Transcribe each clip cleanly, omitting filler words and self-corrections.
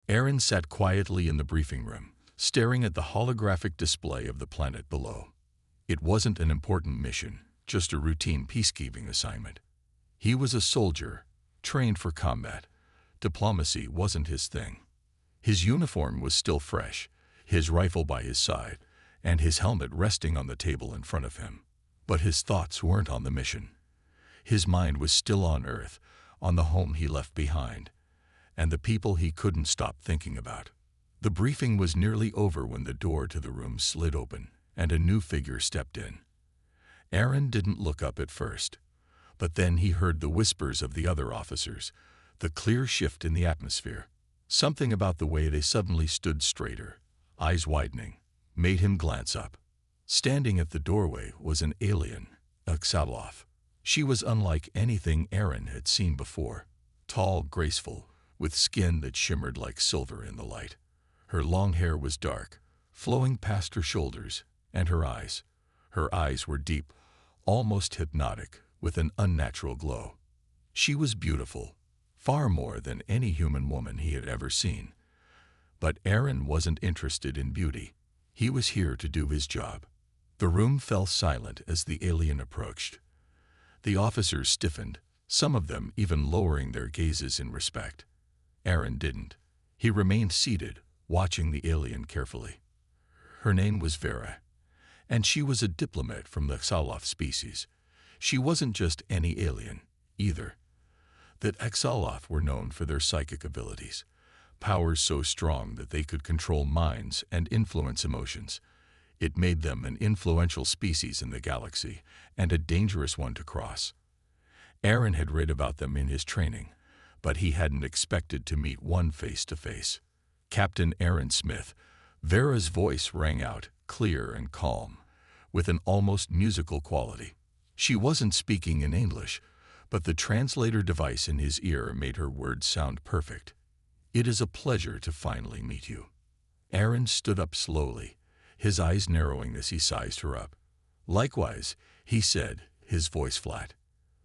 Aaron sat quietly in the briefing room, staring at the holographic display of the planet below. It wasn't an important mission, just a routine peacekeeping assignment. He was a soldier, trained for combat. Diplomacy wasn't his thing. His uniform was still fresh, his rifle by his side, and his helmet resting on the table in front of him. But his thoughts weren't on the mission. His mind was still on Earth, on the home he left behind, and the people he couldn't stop thinking about. The briefing was nearly over when the door to the room slid open, and a new figure stepped in. Aaron didn't look up at first, but then he heard the whispers of the other officers, the clear shift in the atmosphere. Something about the way they suddenly stood straighter, eyes widening, made him glance up. Standing at the doorway was an alien, HFY. She was unlike anything Aaron had seen before. Tall, graceful, with skin that shimmered like silver in the light. Her long hair was dark, flowing past her shoulders, and her eyes were deep, almost hypnotic, with an unnatural glow. She was beautiful, far more than any human woman he had ever seen. But Aaron wasn't interested in beauty. He was here to do his job. The room fell silent as the alien approached. The officers stiffened, some of them even lowering their gazes in respect. Aaron didn't. He remained seated, watching the alien carefully. Her name was Vera, and she was a diplomat from the HFY species. She wasn't just any alien, either. The HFY were known for their psychic abilities, powers so strong that they could control minds and influence emotions. It made them an influential species in the galaxy, and a dangerous one to cross. Aaron had read about them in his training, but he hadn't expected to meet one face to face. Captain Aaron Smith. Vera's voice rang out, clear and calm, with an almost musical quality. She wasn't speaking in English, but the translator device in his ear made her words sound perfect. "It is a pleasure to finally meet you." Aaron stood up slowly, his eyes narrowing as he sized her up. "Likewise," he said, his voice flat.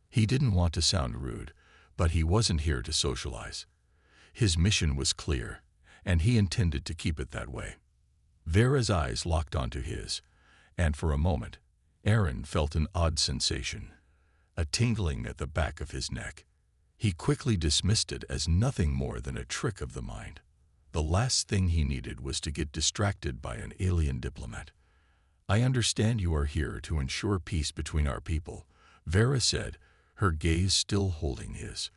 He didn't want to sound rude, but he wasn't here to socialize. His mission was clear, and he intended to keep it that way. Vera's eyes locked onto his, and for a moment, Aaron felt an odd sensation, a tingling at the back of his neck. He quickly dismissed it as nothing more than a trick of the mind. The last thing he needed was to get distracted by an alien diplomat. "I understand you are here to ensure peace between our people," Vera said, her gaze still holding his.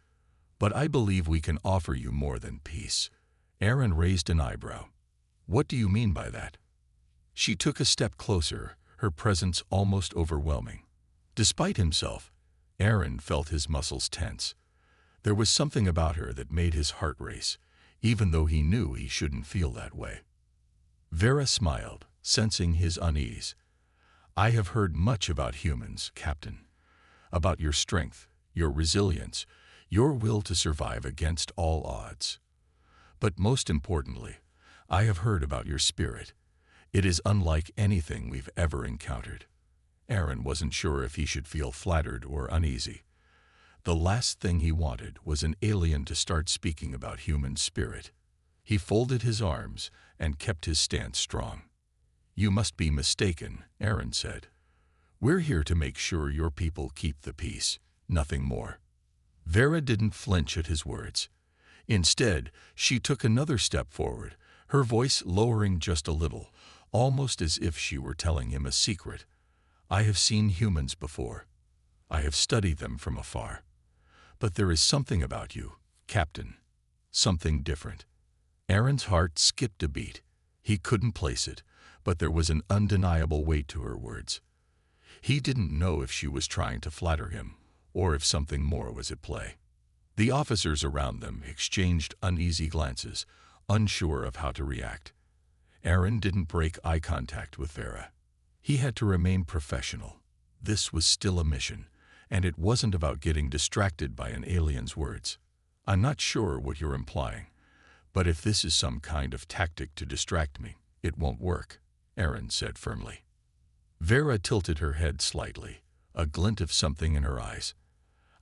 "But I believe we can offer you more than peace." Aaron raised an eyebrow. "What do you mean by that?" She took a step closer, her presence almost overwhelming. Despite himself, Aaron felt his muscles tense. There was something about her that made his heart race, even though he knew he shouldn't feel that way. Vera smiled, sensing his unease. "I have heard much about humans, Captain. About your strength, your resilience, your will to survive against all odds. But most importantly, I have heard about your spirit. It is unlike anything we've ever encountered." Aaron wasn't sure if he should feel flattered or uneasy. The last thing he wanted was an alien to start speaking about human spirit. He folded his arms and kept his stance strong. "You must be mistaken," Aaron said. "We're here to make sure your people keep the peace, nothing more." Vera didn't flinch at his words. Instead, she took another step forward, her voice lowering just a little, almost as if she were telling him a secret. "I have seen humans before. I have studied them from afar. But there is something about you, Captain. Something different." Aaron's heart skipped a beat. He couldn't place it, but there was an undeniable weight to her words. He didn't know if she was trying to flatter him, or if something more was at play. The officers around them exchanged uneasy glances, unsure of how to react. Aaron didn't break eye contact with Vera. He had to remain professional. This was still a mission, and it wasn't about getting distracted by an alien's words. "I'm not sure what you're implying, but if this is some kind of tactic to distract me, it won't work," Aaron said firmly. Vera tilted her head slightly, a glint of something in her eyes.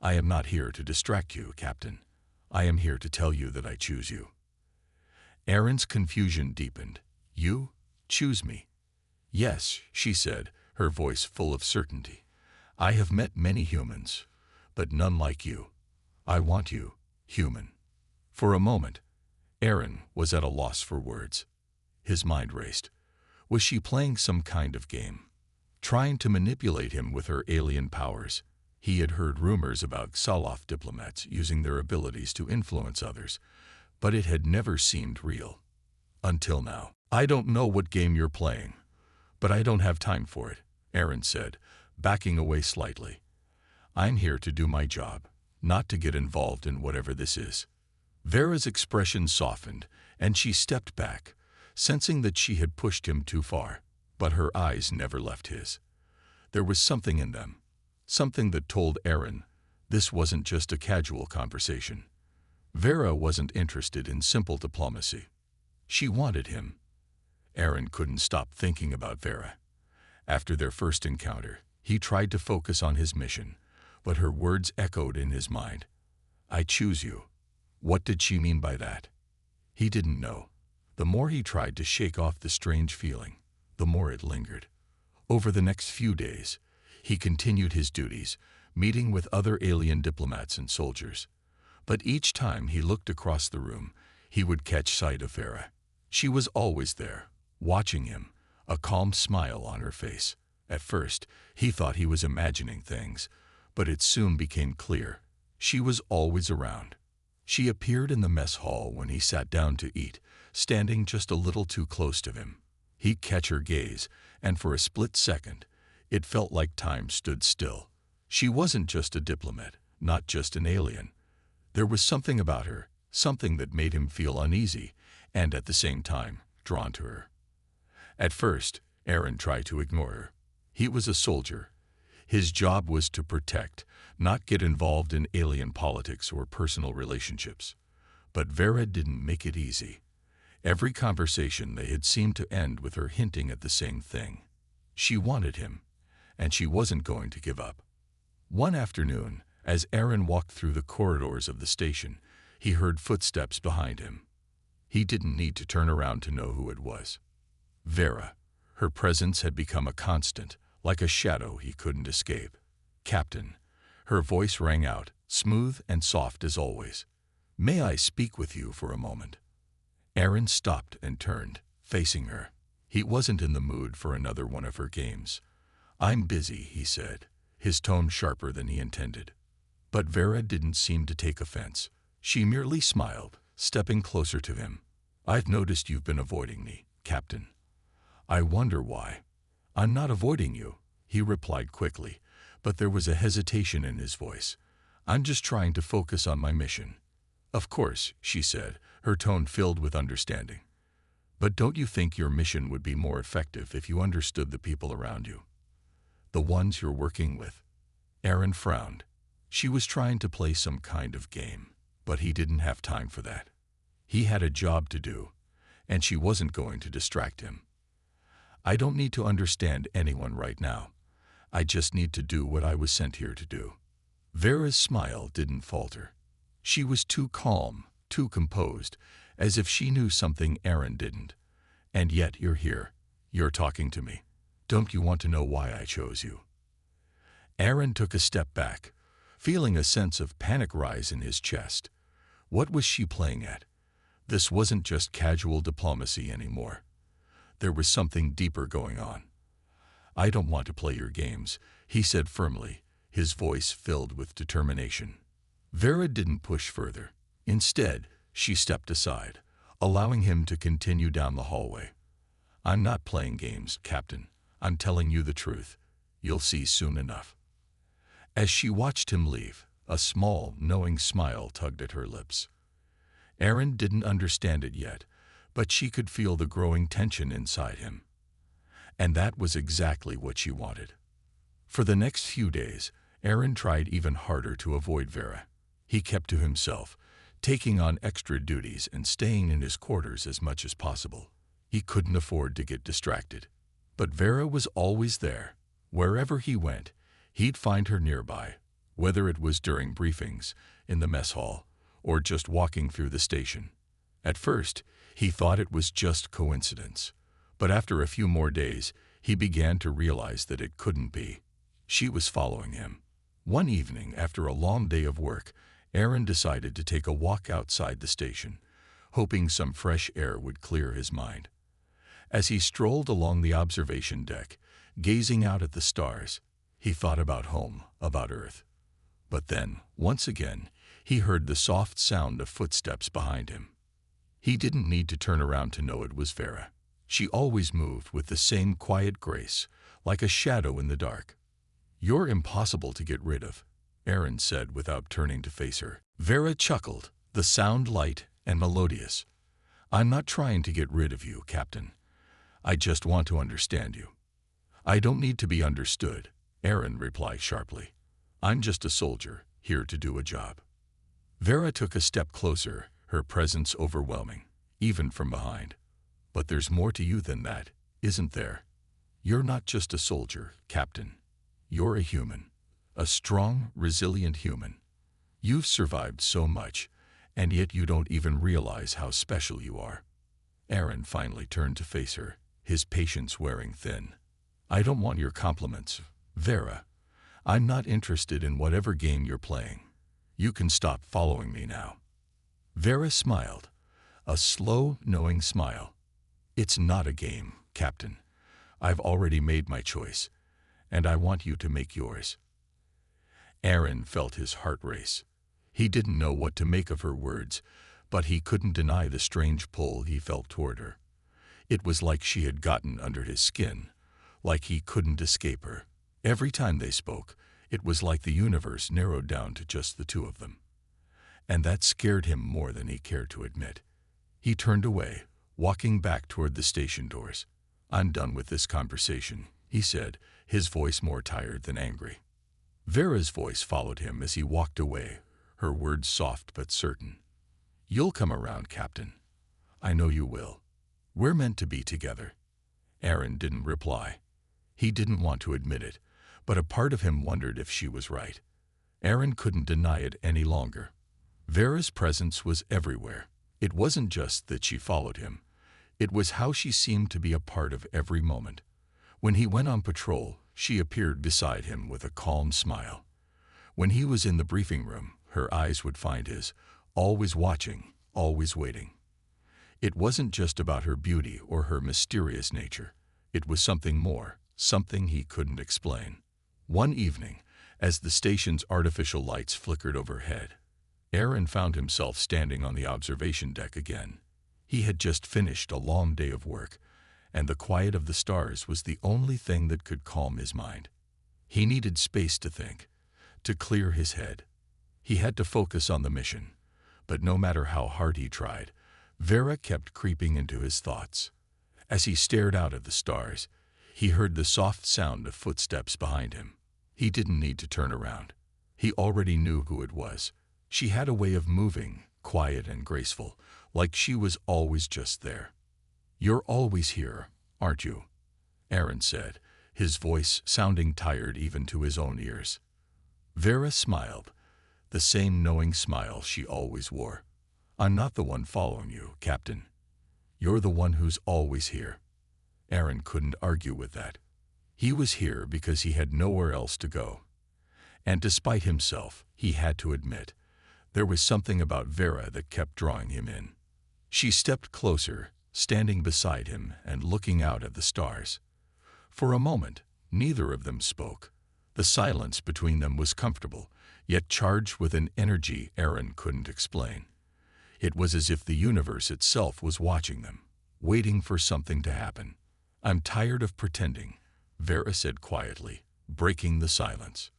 "I am not here to distract you, Captain. I am here to tell you that I choose you." Erin's confusion deepened. You? Choose me? Yes, she said, her voice full of certainty. I have met many humans, but none like you. I want you, human. For a moment, Erin was at a loss for words. His mind raced. Was she playing some kind of game? Trying to manipulate him with her alien powers? He had heard rumors about Xaloth diplomats using their abilities to influence others, but it had never seemed real. Until now. I don't know what game you're playing, but I don't have time for it, Erin said, backing away slightly. I'm here to do my job, not to get involved in whatever this is. Vera's expression softened, and she stepped back, sensing that she had pushed him too far, but her eyes never left his. There was something in them, something that told Erin this wasn't just a casual conversation. Vera wasn't interested in simple diplomacy. She wanted him. Erin couldn't stop thinking about Vera. After their first encounter, he tried to focus on his mission, but her words echoed in his mind. I choose you. What did she mean by that? He didn't know. The more he tried to shake off the strange feeling, the more it lingered. Over the next few days, he continued his duties, meeting with other alien diplomats and soldiers. But each time he looked across the room, he would catch sight of Vera. She was always there, watching him, a calm smile on her face. At first, he thought he was imagining things, but it soon became clear. She was always around. She appeared in the mess hall when he sat down to eat, standing just a little too close to him. He'd catch her gaze, and for a split second, it felt like time stood still. She wasn't just a diplomat, not just an alien. There was something about her, something that made him feel uneasy, and at the same time, drawn to her. At first, Erin tried to ignore her. He was a soldier. His job was to protect, not get involved in alien politics or personal relationships. But Vera didn't make it easy. Every conversation they had seemed to end with her hinting at the same thing. She wanted him, and she wasn't going to give up. One afternoon, as Erin walked through the corridors of the station, he heard footsteps behind him. He didn't need to turn around to know who it was. Vera. Her presence had become a constant, like a shadow he couldn't escape. Captain. Her voice rang out, smooth and soft as always. May I speak with you for a moment? Erin stopped and turned, facing her. He wasn't in the mood for another one of her games. I'm busy, he said, his tone sharper than he intended. But Vera didn't seem to take offense. She merely smiled, stepping closer to him. I've noticed you've been avoiding me, Captain. I wonder why. I'm not avoiding you, he replied quickly, but there was a hesitation in his voice. I'm just trying to focus on my mission. Of course, she said, her tone filled with understanding. But don't you think your mission would be more effective if you understood the people around you? The ones you're working with? Erin frowned. She was trying to play some kind of game, but he didn't have time for that. He had a job to do, and she wasn't going to distract him. I don't need to understand anyone right now. I just need to do what I was sent here to do. Vera's smile didn't falter. She was too calm, too composed, as if she knew something Erin didn't. And yet you're here. You're talking to me. Don't you want to know why I chose you? Erin took a step back, feeling a sense of panic rise in his chest. What was she playing at? This wasn't just casual diplomacy anymore. There was something deeper going on. I don't want to play your games, he said firmly, his voice filled with determination. Vera didn't push further. Instead, she stepped aside, allowing him to continue down the hallway. I'm not playing games, Captain. I'm telling you the truth. You'll see soon enough. As she watched him leave, a small, knowing smile tugged at her lips. Erin didn't understand it yet, but she could feel the growing tension inside him. And that was exactly what she wanted. For the next few days, Erin tried even harder to avoid Vera. He kept to himself, taking on extra duties and staying in his quarters as much as possible. He couldn't afford to get distracted. But Vera was always there. Wherever he went, he'd find her nearby, whether it was during briefings, in the mess hall, or just walking through the station. At first, He thought it was just coincidence. But after a few more days, he began to realize that it couldn't be. She was following him. One evening, after a long day of work, Aaron decided to take a walk outside the station, hoping some fresh air would clear his mind. As he strolled along the observation deck, gazing out at the stars, he thought about home, about Earth. But then, once again, he heard the soft sound of footsteps behind him. He didn't need to turn around to know it was Vera. She always moved with the same quiet grace, like a shadow in the dark. "You're impossible to get rid of," Aaron said without turning to face her. Vera chuckled, the sound light and melodious. "I'm not trying to get rid of you, Captain. I just want to understand you." "I don't need to be understood," Aaron replied sharply. "I'm just a soldier, here to do a job." Vera took a step closer, her presence overwhelming, even from behind. "But there's more to you than that, isn't there? You're not just a soldier, Captain. You're a human. A strong, resilient human. You've survived so much, and yet you don't even realize how special you are." Aaron finally turned to face her, his patience wearing thin. "I don't want your compliments, Vera. I'm not interested in whatever game you're playing. You can stop following me now." Vera smiled, a slow, knowing smile. "It's not a game, Captain. I've already made my choice, and I want you to make yours." Aaron felt his heart race. He didn't know what to make of her words, but he couldn't deny the strange pull he felt toward her. It was like she had gotten under his skin, like he couldn't escape her. Every time they spoke, it was like the universe narrowed down to just the two of them. And that scared him more than he cared to admit. He turned away, walking back toward the station doors. "I'm done with this conversation," he said, his voice more tired than angry. Vera's voice followed him as he walked away, her words soft but certain. "You'll come around, Captain. I know you will. We're meant to be together." Aaron didn't reply. He didn't want to admit it, but a part of him wondered if she was right. Aaron couldn't deny it any longer. Vera's presence was everywhere. It wasn't just that she followed him. It was how she seemed to be a part of every moment. When he went on patrol, she appeared beside him with a calm smile. When he was in the briefing room, her eyes would find his, always watching, always waiting. It wasn't just about her beauty or her mysterious nature. It was something more, something he couldn't explain. One evening, as the station's artificial lights flickered overhead, Aaron found himself standing on the observation deck again. He had just finished a long day of work, and the quiet of the stars was the only thing that could calm his mind. He needed space to think, to clear his head. He had to focus on the mission, but no matter how hard he tried, Vera kept creeping into his thoughts. As he stared out at the stars, he heard the soft sound of footsteps behind him. He didn't need to turn around. He already knew who it was. She had a way of moving, quiet and graceful, like she was always just there. "You're always here, aren't you?" Aaron said, his voice sounding tired even to his own ears. Vera smiled, the same knowing smile she always wore. "I'm not the one following you, Captain. You're the one who's always here." Aaron couldn't argue with that. He was here because he had nowhere else to go. And despite himself, he had to admit, there was something about Vera that kept drawing him in. She stepped closer, standing beside him and looking out at the stars. For a moment, neither of them spoke. The silence between them was comfortable, yet charged with an energy Aaron couldn't explain. It was as if the universe itself was watching them, waiting for something to happen. "I'm tired of pretending," Vera said quietly, breaking the silence.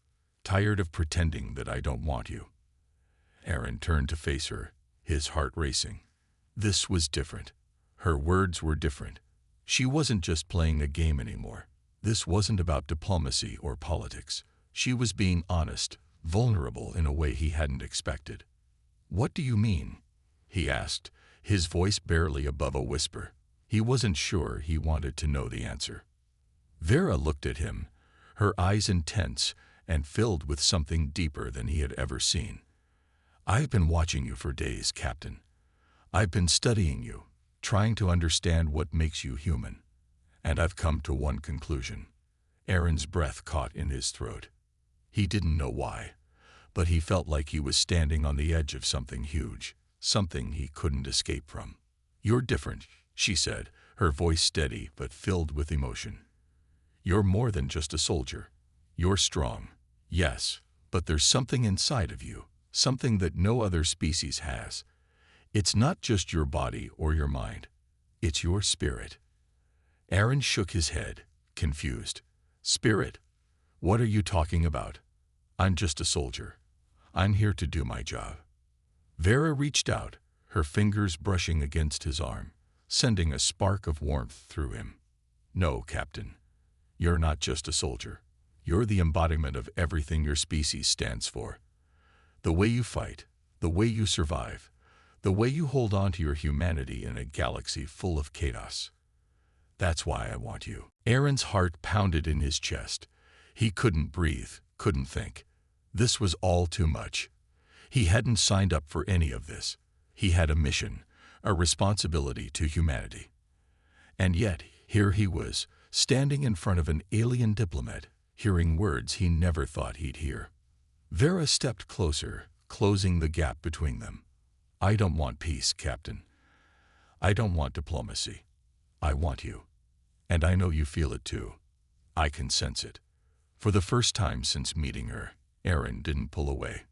"Tired of pretending that I don't want you." Aaron turned to face her, his heart racing. This was different. Her words were different. She wasn't just playing a game anymore. This wasn't about diplomacy or politics. She was being honest, vulnerable in a way he hadn't expected. "What do you mean?" he asked, his voice barely above a whisper. He wasn't sure he wanted to know the answer. Vera looked at him, her eyes intense and filled with something deeper than he had ever seen. "I've been watching you for days, Captain. I've been studying you, trying to understand what makes you human. And I've come to one conclusion. Aaron's breath caught in his throat. He didn't know why, but he felt like he was standing on the edge of something huge, something he couldn't escape from. "You're different," she said, her voice steady but filled with emotion. "You're more than just a soldier. You're strong, yes, but there's something inside of you, something that no other species has. It's not just your body or your mind. It's your spirit." Aaron shook his head, confused. "Spirit? What are you talking about? I'm just a soldier. I'm here to do my job." Vera reached out, her fingers brushing against his arm, sending a spark of warmth through him. "No, Captain. You're not just a soldier. You're the embodiment of everything your species stands for. The way you fight, the way you survive, the way you hold on to your humanity in a galaxy full of chaos. That's why I want you." Aaron's heart pounded in his chest. He couldn't breathe, couldn't think. This was all too much. He hadn't signed up for any of this. He had a mission, a responsibility to humanity. And yet, here he was, standing in front of an alien diplomat, hearing words he never thought he'd hear. Vera stepped closer, closing the gap between them. "I don't want peace, Captain. I don't want diplomacy. I want you. And I know you feel it too. I can sense it." For the first time since meeting her, Aaron didn't pull away.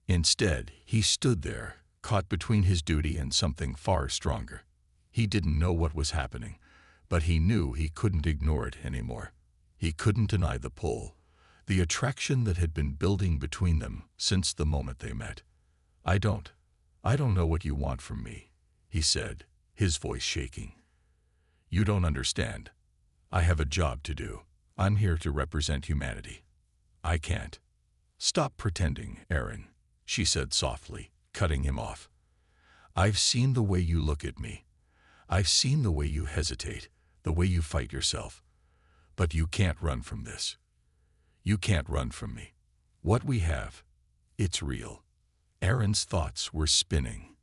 Instead, he stood there, caught between his duty and something far stronger. He didn't know what was happening, but he knew he couldn't ignore it anymore. He couldn't deny the pull, the attraction that had been building between them since the moment they met. I don't know what you want from me," he said, his voice shaking. "You don't understand. I have a job to do. I'm here to represent humanity. I can't." "Stop pretending, Aaron," she said softly, cutting him off. "I've seen the way you look at me. I've seen the way you hesitate, the way you fight yourself. But you can't run from this. You can't run from me. What we have, it's real." Aaron's thoughts were spinning.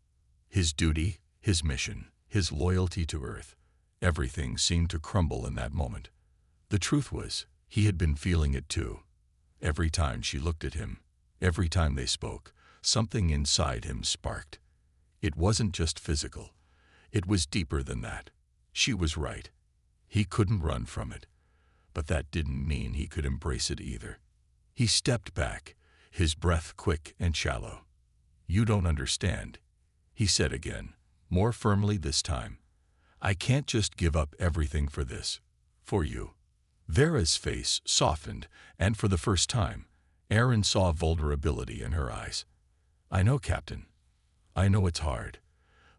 His duty, his mission, his loyalty to Earth, everything seemed to crumble in that moment. The truth was, he had been feeling it too. Every time she looked at him, every time they spoke, something inside him sparked. It wasn't just physical. It was deeper than that. She was right. He couldn't run from it. But that didn't mean he could embrace it either. He stepped back, his breath quick and shallow. "You don't understand," he said again, more firmly this time. "I can't just give up everything for this. For you." Vera's face softened, and for the first time, Aaron saw vulnerability in her eyes. "I know, Captain. I know it's hard.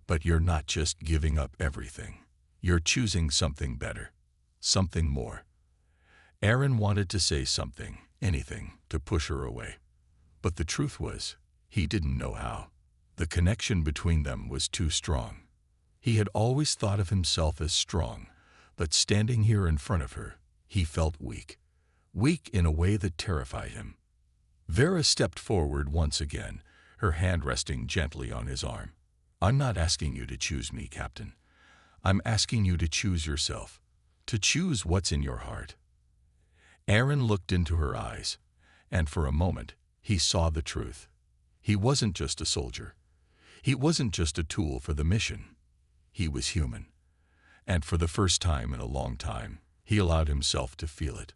But you're not just giving up everything. You're choosing something better. Something more." Aaron wanted to say something, anything, to push her away. But the truth was, he didn't know how. The connection between them was too strong. He had always thought of himself as strong, but standing here in front of her, he felt weak. Weak in a way that terrified him. Vera stepped forward once again, her hand resting gently on his arm. "I'm not asking you to choose me, Captain. I'm asking you to choose yourself, to choose what's in your heart." Aaron looked into her eyes, and for a moment, he saw the truth. He wasn't just a soldier. He wasn't just a tool for the mission. He was human. And for the first time in a long time, he allowed himself to feel it.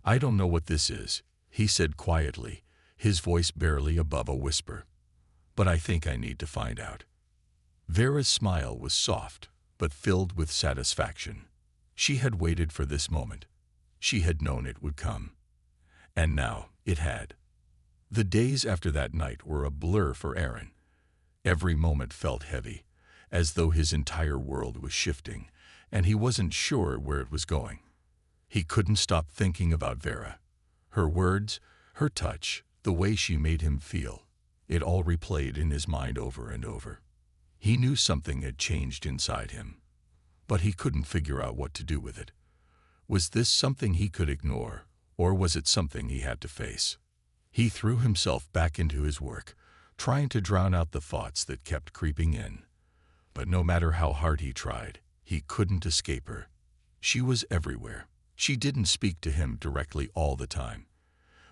"I don't know what this is," he said quietly, his voice barely above a whisper. "But I think I need to find out." Vera's smile was soft, but filled with satisfaction. She had waited for this moment. She had known it would come. And now it had. The days after that night were a blur for Aaron. Every moment felt heavy, as though his entire world was shifting, and he wasn't sure where it was going. He couldn't stop thinking about Vera. Her words, her touch, the way she made him feel. It all replayed in his mind over and over. He knew something had changed inside him, but he couldn't figure out what to do with it. Was this something he could ignore, or was it something he had to face? He threw himself back into his work, trying to drown out the thoughts that kept creeping in. But no matter how hard he tried, he couldn't escape her. She was everywhere. She didn't speak to him directly all the time,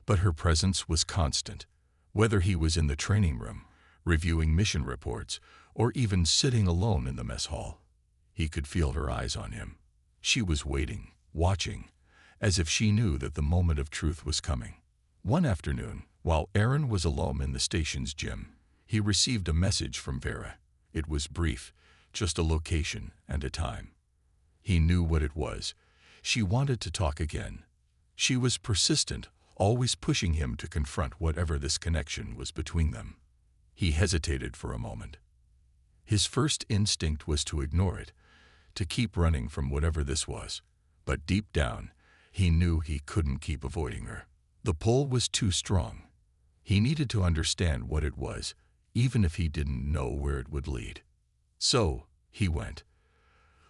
but her presence was constant. Whether he was in the training room, reviewing mission reports, or even sitting alone in the mess hall, he could feel her eyes on him. She was waiting, watching, as if she knew that the moment of truth was coming. One afternoon, while Aaron was alone in the station's gym, he received a message from Vera. It was brief, just a location and a time. He knew what it was. She wanted to talk again. She was persistent, always pushing him to confront whatever this connection was between them. He hesitated for a moment. His first instinct was to ignore it, to keep running from whatever this was. But deep down, he knew he couldn't keep avoiding her. The pull was too strong. He needed to understand what it was, even if he didn't know where it would lead. So, he went.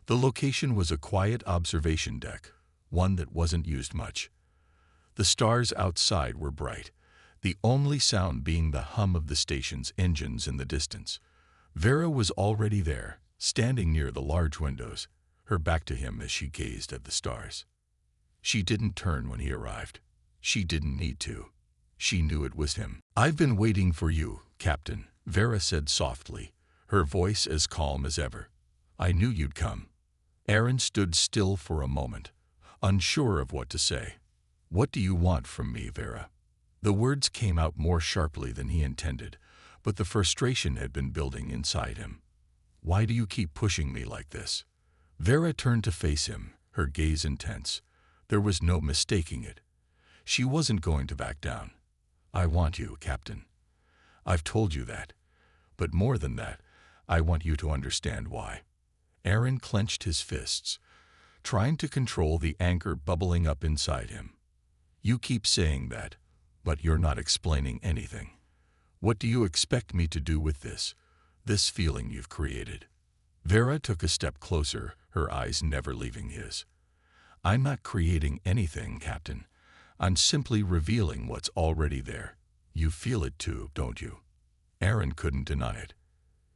The location was a quiet observation deck, one that wasn't used much. The stars outside were bright, the only sound being the hum of the station's engines in the distance. Vera was already there, standing near the large windows, her back to him as she gazed at the stars. She didn't turn when he arrived. She didn't need to. She knew it was him. "I've been waiting for you, Captain," Vera said softly, her voice as calm as ever. "I knew you'd come." Aaron stood still for a moment, unsure of what to say. "What do you want from me, Vera?" The words came out more sharply than he intended, but the frustration had been building inside him. "Why do you keep pushing me like this?" Vera turned to face him, her gaze intense. There was no mistaking it. She wasn't going to back down. "I want you, Captain. I've told you that. But more than that, I want you to understand why." Aaron clenched his fists, trying to control the anger bubbling up inside him. "You keep saying that, but you're not explaining anything. What do you expect me to do with this feeling you've created?" Vera took a step closer, her eyes never leaving his. "I'm not creating anything, Captain. I'm simply revealing what's already there. You feel it too, don't you?" Aaron couldn't deny it.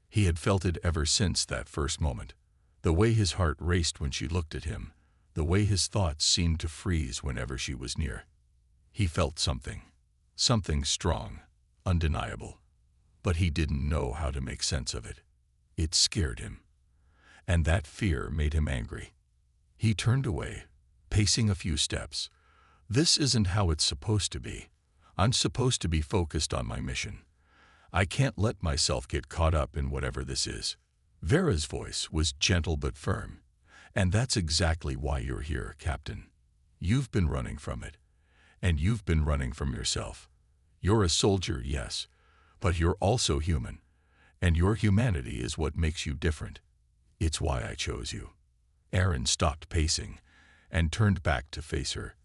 He had felt it ever since that first moment. The way his heart raced when she looked at him, the way his thoughts seemed to freeze whenever she was near. He felt something strong, undeniable, but he didn't know how to make sense of it. It scared him, and that fear made him angry. He turned away, pacing a few steps. "This isn't how it's supposed to be. I'm supposed to be focused on my mission. I can't let myself get caught up in whatever this is." Vera's voice was gentle but firm. "And that's exactly why you're here, Captain. You've been running from it, and you've been running from yourself. You're a soldier, yes, but you're also human, and your humanity is what makes you different. It's why I chose you." Aaron stopped pacing and turned back to face her.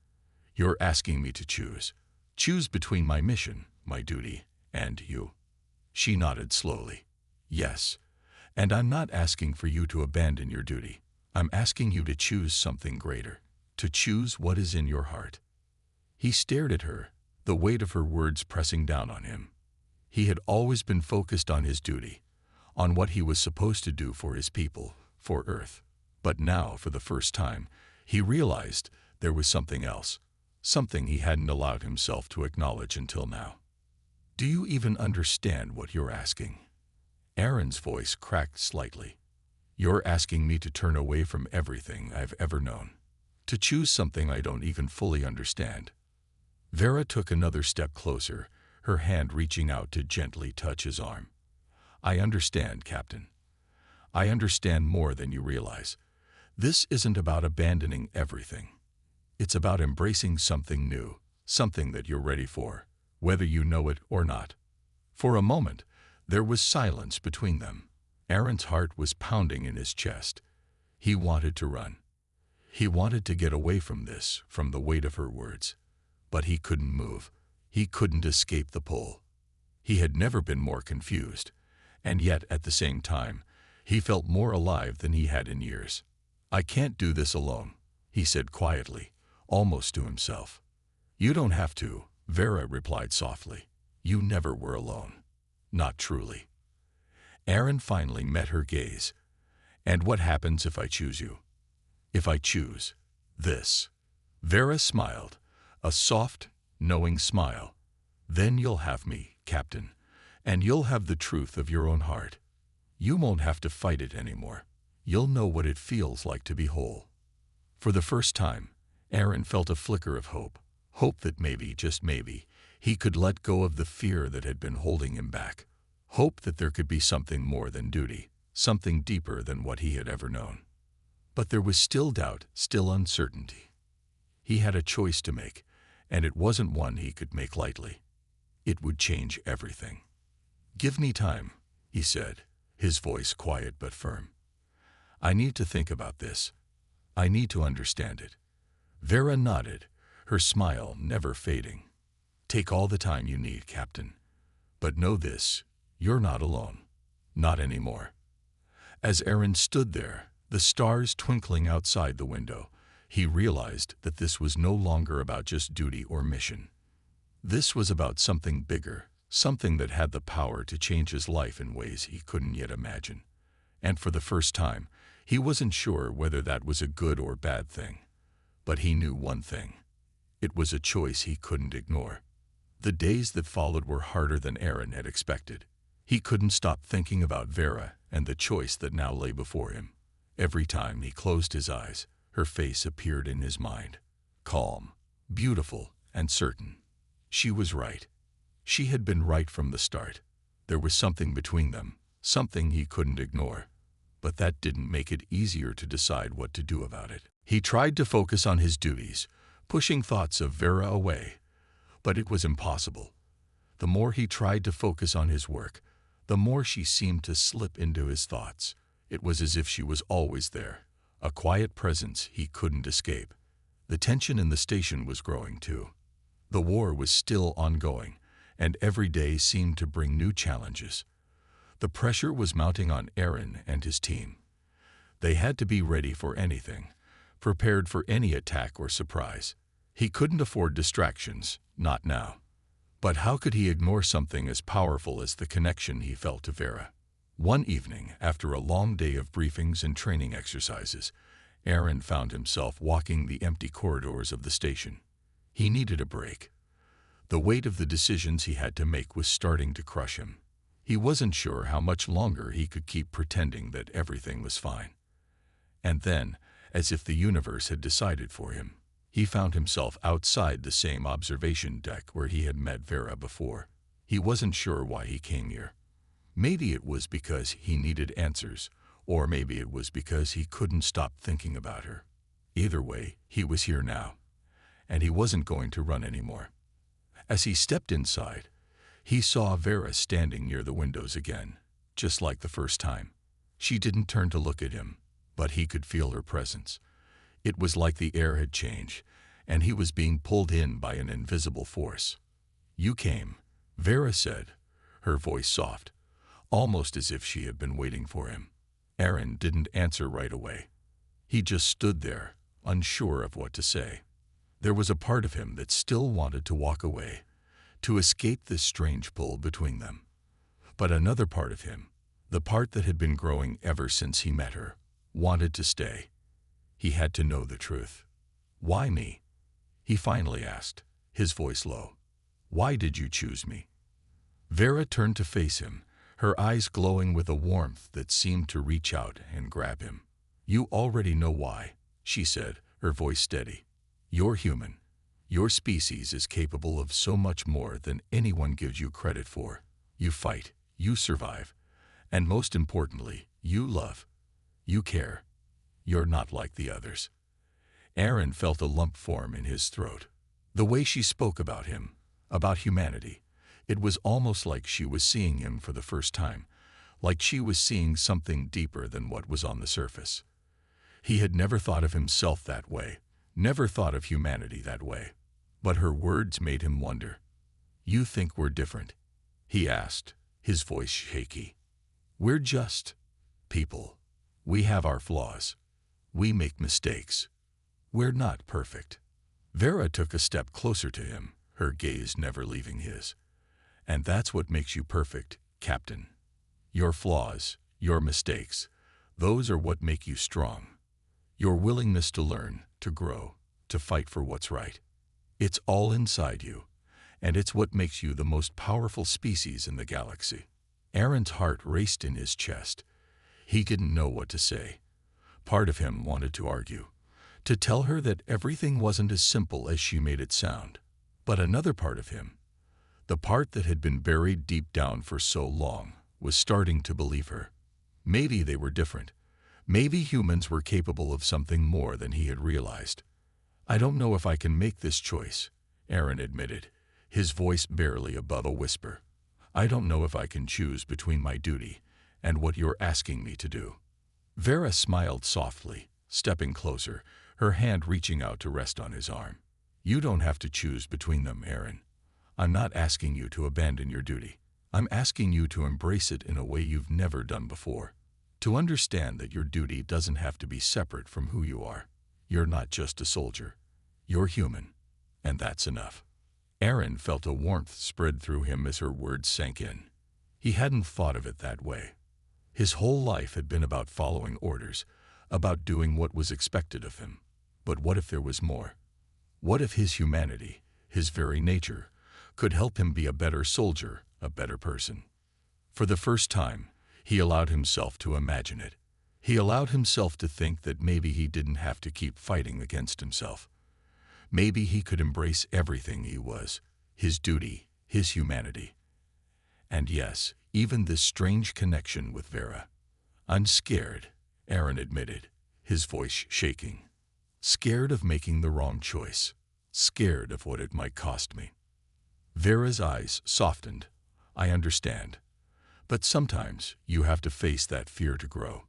"You're asking me to choose between my mission, my duty, and you." She nodded slowly. "Yes. And I'm not asking for you to abandon your duty. I'm asking you to choose something greater, to choose what is in your heart." He stared at her, the weight of her words pressing down on him. He had always been focused on his duty, on what he was supposed to do for his people, for Earth. But now, for the first time, he realized there was something else, something he hadn't allowed himself to acknowledge until now. "Do you even understand what you're asking?" Aaron's voice cracked slightly. "You're asking me to turn away from everything I've ever known, to choose something I don't even fully understand." Vera took another step closer, her hand reaching out to gently touch his arm. "I understand, Captain. I understand more than you realize. This isn't about abandoning everything. It's about embracing something new, something that you're ready for, whether you know it or not." For a moment, there was silence between them. Aaron's heart was pounding in his chest. He wanted to run. He wanted to get away from this, from the weight of her words. But he couldn't move. He couldn't escape the pull. He had never been more confused, and yet, at the same time, he felt more alive than he had in years. "I can't do this alone," he said quietly, almost to himself. "You don't have to," Vera replied softly. "You never were alone. Not truly." Aaron finally met her gaze. And what happens if I choose you? If I choose this? Vera smiled, a soft, knowing smile. Then you'll have me, Captain, and you'll have the truth of your own heart. You won't have to fight it anymore. You'll know what it feels like to be whole. For the first time, Aaron felt a flicker of hope. Hope that maybe, just maybe, he could let go of the fear that had been holding him back. Hope that there could be something more than duty, something deeper than what he had ever known. But there was still doubt, still uncertainty. He had a choice to make, and it wasn't one he could make lightly. It would change everything. "Give me time," he said, his voice quiet but firm. "I need to think about this. I need to understand it." Vera nodded, her smile never fading. "Take all the time you need, Captain. But know this, you're not alone. Not anymore." As Aaron stood there, the stars twinkling outside the window, he realized that this was no longer about just duty or mission. This was about something bigger, something that had the power to change his life in ways he couldn't yet imagine. And for the first time, he wasn't sure whether that was a good or bad thing. But he knew one thing. It was a choice he couldn't ignore. The days that followed were harder than Aaron had expected. He couldn't stop thinking about Vera and the choice that now lay before him. Every time he closed his eyes, her face appeared in his mind. Calm, beautiful, and certain. She was right. She had been right from the start. There was something between them, something he couldn't ignore. But that didn't make it easier to decide what to do about it. He tried to focus on his duties, pushing thoughts of Vera away. But it was impossible. The more he tried to focus on his work, the more she seemed to slip into his thoughts. It was as if she was always there, a quiet presence he couldn't escape. The tension in the station was growing too. The war was still ongoing, and every day seemed to bring new challenges. The pressure was mounting on Aaron and his team. They had to be ready for anything, prepared for any attack or surprise. He couldn't afford distractions, not now. But how could he ignore something as powerful as the connection he felt to Vera? One evening, after a long day of briefings and training exercises, Aaron found himself walking the empty corridors of the station. He needed a break. The weight of the decisions he had to make was starting to crush him. He wasn't sure how much longer he could keep pretending that everything was fine. And then, as if the universe had decided for him, he found himself outside the same observation deck where he had met Vera before. He wasn't sure why he came here. Maybe it was because he needed answers, or maybe it was because he couldn't stop thinking about her. Either way, he was here now, and he wasn't going to run anymore. As he stepped inside, he saw Vera standing near the windows again, just like the first time. She didn't turn to look at him, but he could feel her presence. It was like the air had changed, and he was being pulled in by an invisible force. "You came," Vera said, her voice soft, almost as if she had been waiting for him. Aaron didn't answer right away. He just stood there, unsure of what to say. There was a part of him that still wanted to walk away, to escape this strange pull between them. But another part of him, the part that had been growing ever since he met her, wanted to stay. He had to know the truth. "Why me?" he finally asked, his voice low. "Why did you choose me?" Vera turned to face him, her eyes glowing with a warmth that seemed to reach out and grab him. "You already know why," she said, her voice steady. "You're human. Your species is capable of so much more than anyone gives you credit for. You fight, you survive, and most importantly, you love. You care. You're not like the others." Aaron felt a lump form in his throat. The way she spoke about him, about humanity, it was almost like she was seeing him for the first time, like she was seeing something deeper than what was on the surface. He had never thought of himself that way, never thought of humanity that way. But her words made him wonder. "You think we're different?" he asked, his voice shaky. "We're just people. We have our flaws. We make mistakes. We're not perfect." Vera took a step closer to him, her gaze never leaving his. "And that's what makes you perfect, Captain. Your flaws, your mistakes, Those are what make you strong. Your willingness to learn, to grow, to fight for what's right. It's all inside you, and it's what makes you the most powerful species in the galaxy. Aaron's heart raced in his chest. He didn't know what to say. Part of him wanted to argue, to tell her that everything wasn't as simple as she made it sound. But another part of him, the part that had been buried deep down for so long, was starting to believe her. Maybe they were different. Maybe humans were capable of something more than he had realized. "I don't know if I can make this choice," Aaron admitted, his voice barely above a whisper. "I don't know if I can choose between my duty and what you're asking me to do." Vera smiled softly, stepping closer, her hand reaching out to rest on his arm. "You don't have to choose between them, Aaron. I'm not asking you to abandon your duty. I'm asking you to embrace it in a way you've never done before. To understand that your duty doesn't have to be separate from who you are. You're not just a soldier. You're human, and that's enough." Aaron felt a warmth spread through him as her words sank in. He hadn't thought of it that way. His whole life had been about following orders, about doing what was expected of him. But what if there was more? What if his humanity, his very nature, could help him be a better soldier, a better person? For the first time, he allowed himself to imagine it. He allowed himself to think that maybe he didn't have to keep fighting against himself. Maybe he could embrace everything he was, his duty, his humanity. And yes, even this strange connection with Vera. "I'm scared," Aaron admitted, his voice shaking. "Scared of making the wrong choice. Scared of what it might cost me." Vera's eyes softened. "I understand. But sometimes you have to face that fear to grow.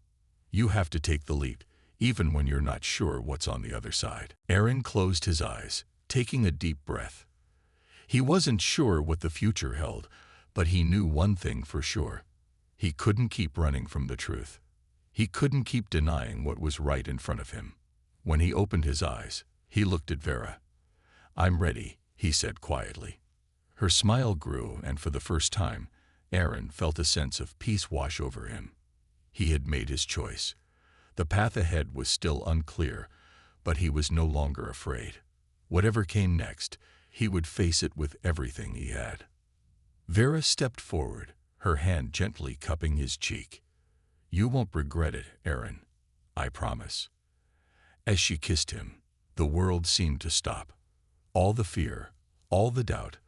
You have to take the leap, even when you're not sure what's on the other side." Aaron closed his eyes, taking a deep breath. He wasn't sure what the future held, but he knew one thing for sure. He couldn't keep running from the truth. He couldn't keep denying what was right in front of him. When he opened his eyes, he looked at Vera. "I'm ready," he said quietly. Her smile grew, and for the first time, Aaron felt a sense of peace wash over him. He had made his choice. The path ahead was still unclear, but he was no longer afraid. Whatever came next, he would face it with everything he had. Vera stepped forward, her hand gently cupping his cheek. "You won't regret it, Aaron. I promise." As she kissed him, the world seemed to stop. All the fear, all the doubt,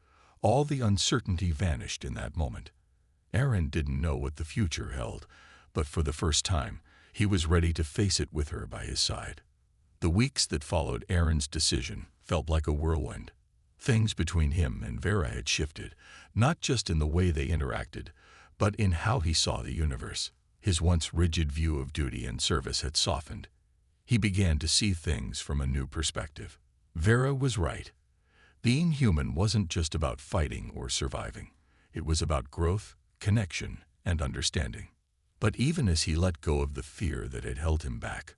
all the uncertainty vanished in that moment. Aaron didn't know what the future held, but for the first time, he was ready to face it with her by his side. The weeks that followed Aaron's decision felt like a whirlwind. Things between him and Vera had shifted, not just in the way they interacted, but in how he saw the universe. His once rigid view of duty and service had softened. He began to see things from a new perspective. Vera was right. Being human wasn't just about fighting or surviving. It was about growth, connection, and understanding. But even as he let go of the fear that had held him back,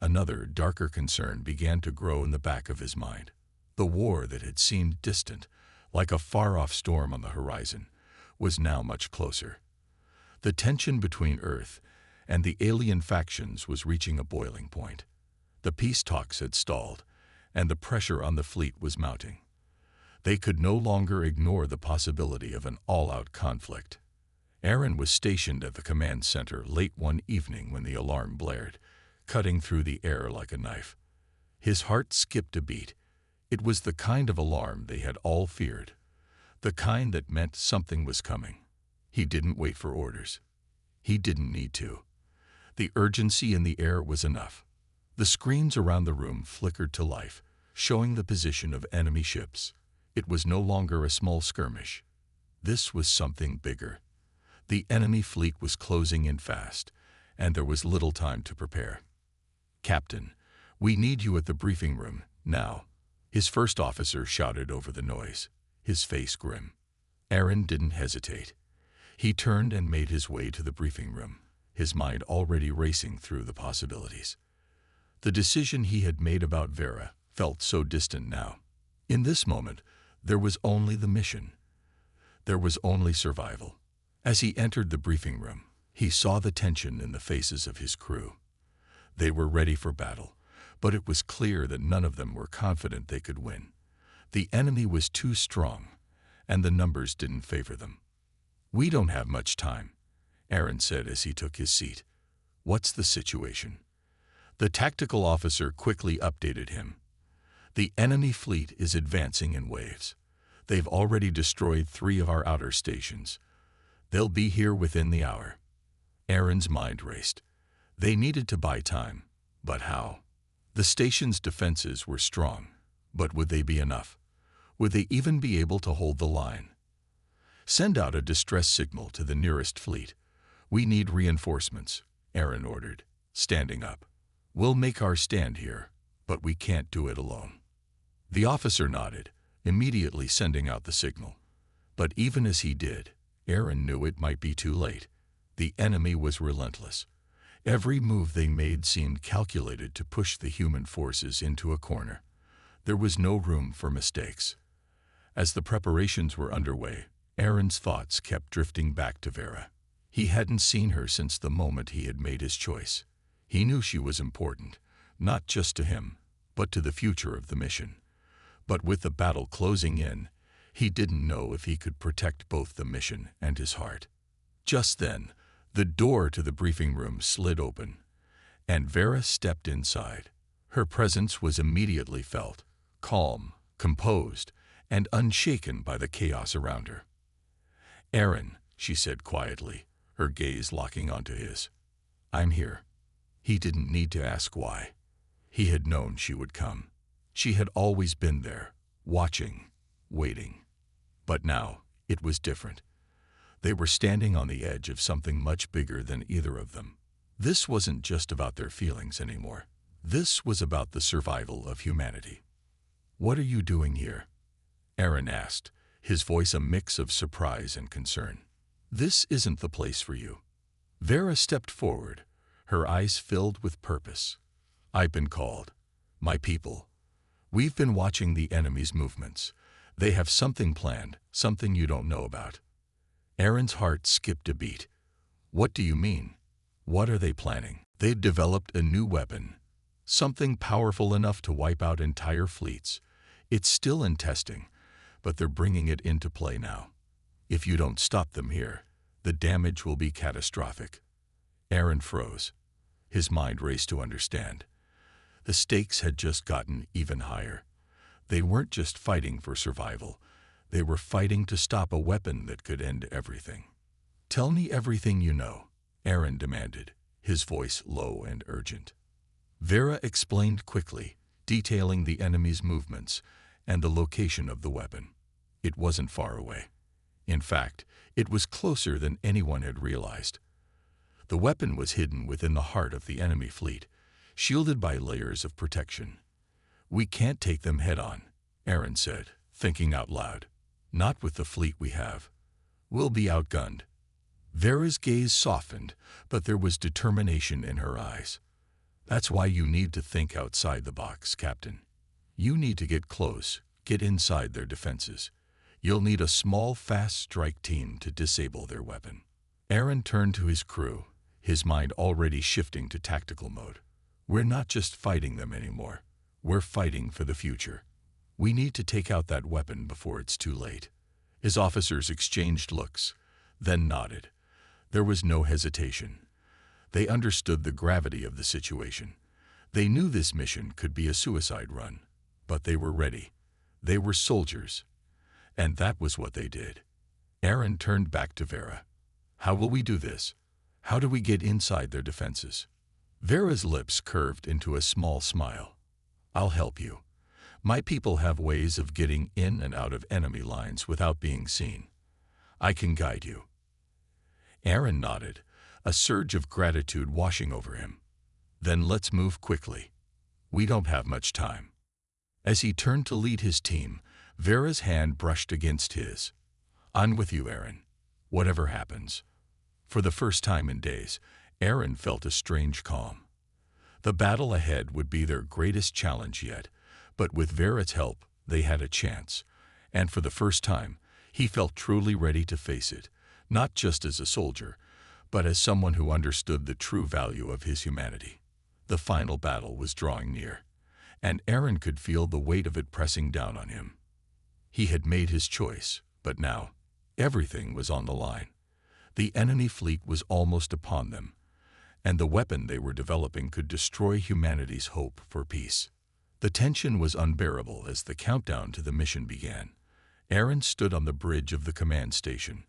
another, darker concern began to grow in the back of his mind. The war that had seemed distant, like a far-off storm on the horizon, was now much closer. The tension between Earth and the alien factions was reaching a boiling point. The peace talks had stalled, and the pressure on the fleet was mounting. They could no longer ignore the possibility of an all-out conflict. Aaron was stationed at the command center late one evening when the alarm blared, cutting through the air like a knife. His heart skipped a beat. It was the kind of alarm they had all feared, the kind that meant something was coming. He didn't wait for orders. He didn't need to. The urgency in the air was enough. The screens around the room flickered to life, showing the position of enemy ships. It was no longer a small skirmish. This was something bigger. The enemy fleet was closing in fast, and there was little time to prepare. "Captain, we need you at the briefing room, now," his first officer shouted over the noise, his face grim. Aaron didn't hesitate. He turned and made his way to the briefing room, his mind already racing through the possibilities. The decision he had made about Vera felt so distant now. In this moment, there was only the mission. There was only survival. As he entered the briefing room, He saw the tension in the faces of his crew. They were ready for battle, but it was clear that none of them were confident they could win. The enemy was too strong, and the numbers didn't favor them. "We don't have much time," Aaron said as he took his seat. "What's the situation?" The tactical officer quickly updated him. "The enemy fleet is advancing in waves. They've already destroyed 3 of our outer stations. They'll be here within the hour." Aaron's mind raced. They needed to buy time, but how? The station's defenses were strong, but would they be enough? Would they even be able to hold the line? "Send out a distress signal to the nearest fleet. We need reinforcements," Aaron ordered, standing up. "We'll make our stand here, but we can't do it alone." The officer nodded, immediately sending out the signal. But even as he did, Aaron knew it might be too late. The enemy was relentless. Every move they made seemed calculated to push the human forces into a corner. There was no room for mistakes. As the preparations were underway, Aaron's thoughts kept drifting back to Vera. He hadn't seen her since the moment he had made his choice. He knew she was important, not just to him, but to the future of the mission. But with the battle closing in, he didn't know if he could protect both the mission and his heart. Just then, the door to the briefing room slid open, and Vera stepped inside. Her presence was immediately felt, calm, composed, and unshaken by the chaos around her. "Aaron," she said quietly, her gaze locking onto his. "I'm here." He didn't need to ask why. He had known she would come. She had always been there, watching, waiting. But now, it was different. They were standing on the edge of something much bigger than either of them. This wasn't just about their feelings anymore. This was about the survival of humanity. "What are you doing here?" Aaron asked, his voice a mix of surprise and concern. "This isn't the place for you." Vera stepped forward, her eyes filled with purpose. "I've been called. My people. We've been watching the enemy's movements. They have something planned, something you don't know about." Aaron's heart skipped a beat. "What do you mean? What are they planning?" "They'd developed a new weapon, something powerful enough to wipe out entire fleets. It's still in testing, but they're bringing it into play now. If you don't stop them here, the damage will be catastrophic." Aaron froze. His mind raced to understand. The stakes had just gotten even higher. They weren't just fighting for survival. They were fighting to stop a weapon that could end everything. "Tell me everything you know," Aaron demanded, his voice low and urgent. Vera explained quickly, detailing the enemy's movements and the location of the weapon. It wasn't far away. In fact, it was closer than anyone had realized. The weapon was hidden within the heart of the enemy fleet, shielded by layers of protection. "We can't take them head-on," Aaron said, thinking out loud. "Not with the fleet we have. We'll be outgunned." Vera's gaze softened, but there was determination in her eyes. "That's why you need to think outside the box, Captain. You need to get close, get inside their defenses. You'll need a small, fast strike team to disable their weapon." Aaron turned to his crew, his mind already shifting to tactical mode. "We're not just fighting them anymore. We're fighting for the future. We need to take out that weapon before it's too late." His officers exchanged looks, then nodded. There was no hesitation. They understood the gravity of the situation. They knew this mission could be a suicide run, but they were ready. They were soldiers. And that was what they did. Aaron turned back to Vera. "How will we do this? How do we get inside their defenses?" Vera's lips curved into a small smile. "I'll help you. My people have ways of getting in and out of enemy lines without being seen. I can guide you." Aaron nodded, a surge of gratitude washing over him. "Then let's move quickly. We don't have much time." As he turned to lead his team, Vera's hand brushed against his. "I'm with you, Aaron. Whatever happens." For the first time in days, Aaron felt a strange calm. The battle ahead would be their greatest challenge yet, but with Vera's help, they had a chance. And for the first time, he felt truly ready to face it, not just as a soldier, but as someone who understood the true value of his humanity. The final battle was drawing near, and Aaron could feel the weight of it pressing down on him. He had made his choice, but now everything was on the line. The enemy fleet was almost upon them, and the weapon they were developing could destroy humanity's hope for peace. The tension was unbearable as the countdown to the mission began. Aaron stood on the bridge of the command station,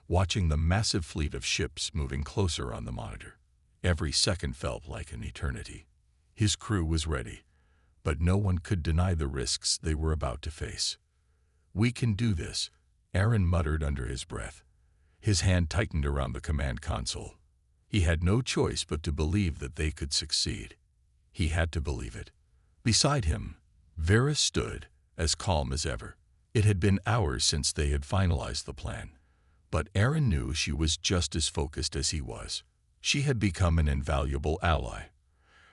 watching the massive fleet of ships moving closer on the monitor. Every second felt like an eternity. His crew was ready, but no one could deny the risks they were about to face. "We can do this," Aaron muttered under his breath. His hand tightened around the command console. He had no choice but to believe that they could succeed. He had to believe it. Beside him, Vera stood, as calm as ever. It had been hours since they had finalized the plan, but Aaron knew she was just as focused as he was. She had become an invaluable ally.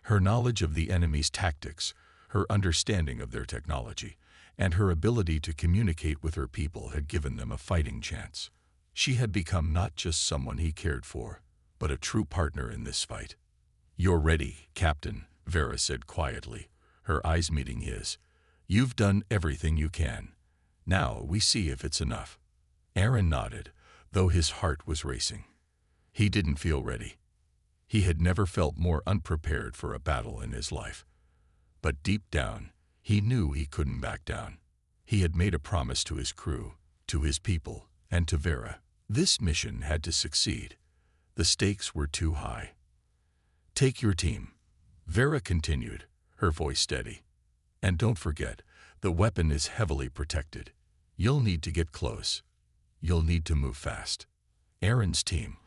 Her knowledge of the enemy's tactics, her understanding of their technology, and her ability to communicate with her people had given them a fighting chance. She had become not just someone he cared for, but a true partner in this fight. "You're ready, Captain," Vera said quietly, her eyes meeting his. "You've done everything you can. Now we see if it's enough." Aaron nodded, though his heart was racing. He didn't feel ready. He had never felt more unprepared for a battle in his life. But deep down, he knew he couldn't back down. He had made a promise to his crew, to his people, and to Vera. This mission had to succeed. The stakes were too high. "Take your team," Vera continued, her voice steady. "And don't forget, the weapon is heavily protected. You'll need to get close. You'll need to move fast." Aaron's team,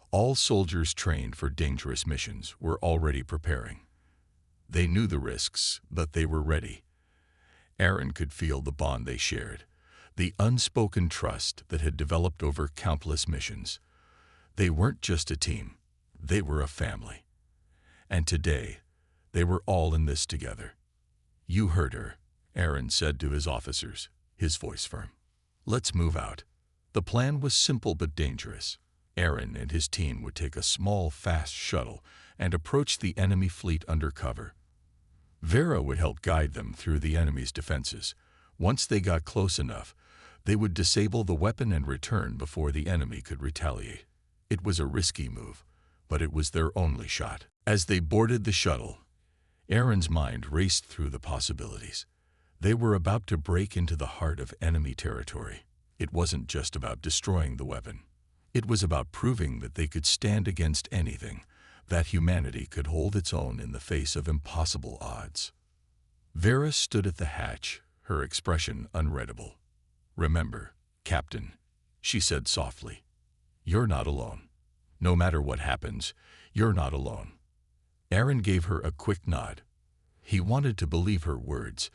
all soldiers trained for dangerous missions, were already preparing. They knew the risks, but they were ready. Aaron could feel the bond they shared, the unspoken trust that had developed over countless missions. They weren't just a team, they were a family. And today, they were all in this together. "You heard her," Aaron said to his officers, his voice firm. "Let's move out." The plan was simple but dangerous. Aaron and his team would take a small, fast shuttle and approach the enemy fleet under cover. Vera would help guide them through the enemy's defenses. Once they got close enough, they would disable the weapon and return before the enemy could retaliate. It was a risky move, but it was their only shot. As they boarded the shuttle, Aaron's mind raced through the possibilities. They were about to break into the heart of enemy territory. It wasn't just about destroying the weapon. It was about proving that they could stand against anything, that humanity could hold its own in the face of impossible odds. Vera stood at the hatch, her expression unreadable. "Remember, Captain," she said softly, "you're not alone. No matter what happens, you're not alone." Aaron gave her a quick nod. He wanted to believe her words,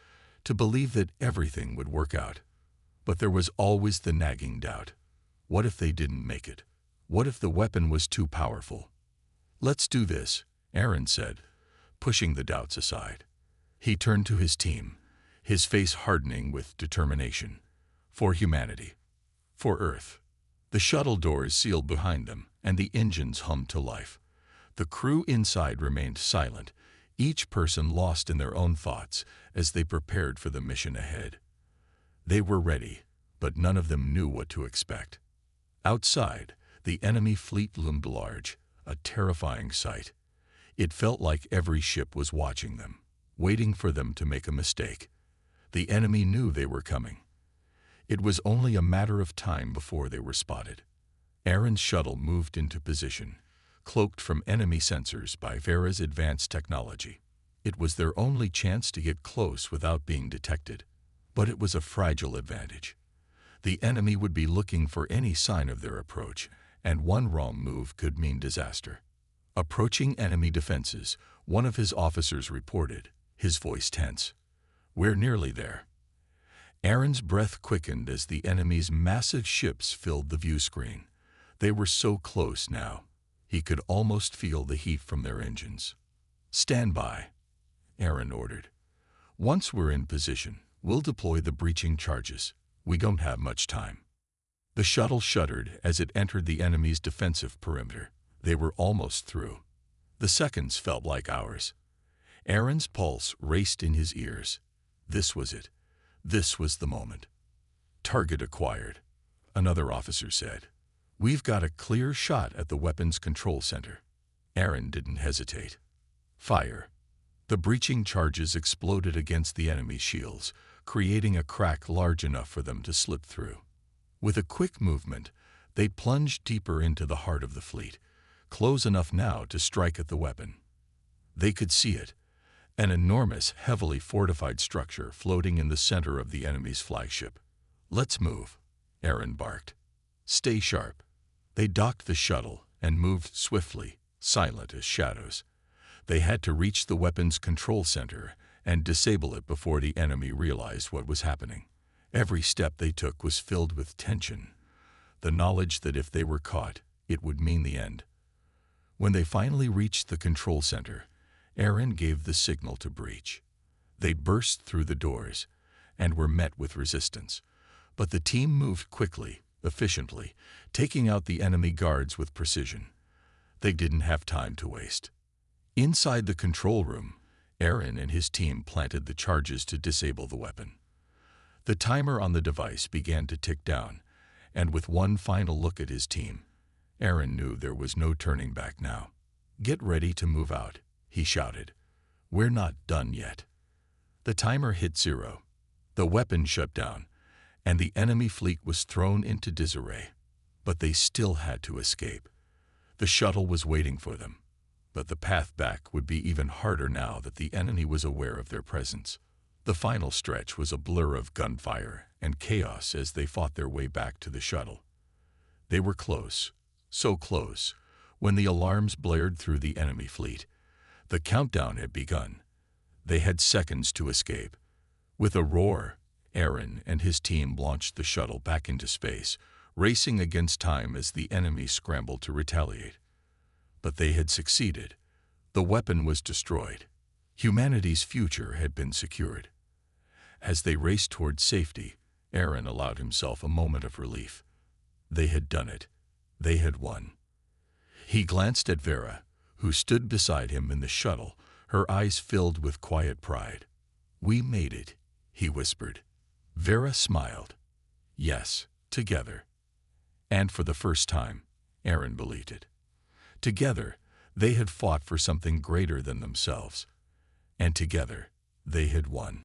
to believe that everything would work out. But there was always the nagging doubt. What if they didn't make it? What if the weapon was too powerful? "Let's do this," Aaron said, pushing the doubts aside. He turned to his team, his face hardening with determination. For humanity. For Earth. The shuttle doors sealed behind them, and the engines hummed to life. The crew inside remained silent, each person lost in their own thoughts as they prepared for the mission ahead. They were ready, but none of them knew what to expect. Outside, the enemy fleet loomed large, a terrifying sight. It felt like every ship was watching them, waiting for them to make a mistake. The enemy knew they were coming. It was only a matter of time before they were spotted. Aaron's shuttle moved into position, cloaked from enemy sensors by Vera's advanced technology. It was their only chance to get close without being detected. But it was a fragile advantage. The enemy would be looking for any sign of their approach, and one wrong move could mean disaster. Approaching enemy defenses, one of his officers reported, his voice tense. "We're nearly there." Aaron's breath quickened as the enemy's massive ships filled the view screen. They were so close now. He could almost feel the heat from their engines. "Stand by," Aaron ordered. "Once we're in position, we'll deploy the breaching charges. We don't have much time." The shuttle shuddered as it entered the enemy's defensive perimeter. They were almost through. The seconds felt like hours. Aaron's pulse raced in his ears. This was it. This was the moment. Target acquired, another officer said. We've got a clear shot at the weapons control center. Aaron didn't hesitate. Fire. The breaching charges exploded against the enemy's shields, creating a crack large enough for them to slip through. With a quick movement, they plunged deeper into the heart of the fleet, close enough now to strike at the weapon. They could see it, an enormous, heavily fortified structure floating in the center of the enemy's flagship. Let's move, Aaron barked. Stay sharp. They docked the shuttle and moved swiftly, silent as shadows. They had to reach the weapons control center and disable it before the enemy realized what was happening. Every step they took was filled with tension, the knowledge that if they were caught, it would mean the end. When they finally reached the control center, Aaron gave the signal to breach. They burst through the doors and were met with resistance, but the team moved quickly, efficiently, taking out the enemy guards with precision. They didn't have time to waste. Inside the control room, Aaron and his team planted the charges to disable the weapon. The timer on the device began to tick down, and with one final look at his team, Aaron knew there was no turning back now. Get ready to move out, he shouted. We're not done yet. The timer hit 0. The weapon shut down, and the enemy fleet was thrown into disarray. But they still had to escape. The shuttle was waiting for them, but the path back would be even harder now that the enemy was aware of their presence. The final stretch was a blur of gunfire and chaos as they fought their way back to the shuttle. They were close, so close, when the alarms blared through the enemy fleet. The countdown had begun. They had seconds to escape. With a roar, Aaron and his team launched the shuttle back into space, racing against time as the enemy scrambled to retaliate. But they had succeeded. The weapon was destroyed. Humanity's future had been secured. As they raced toward safety, Aaron allowed himself a moment of relief. They had done it. They had won. He glanced at Vera, who stood beside him in the shuttle, her eyes filled with quiet pride. We made it, he whispered. Vera smiled. Yes, together. And for the first time, Aaron believed it. Together, they had fought for something greater than themselves. And together, they had won.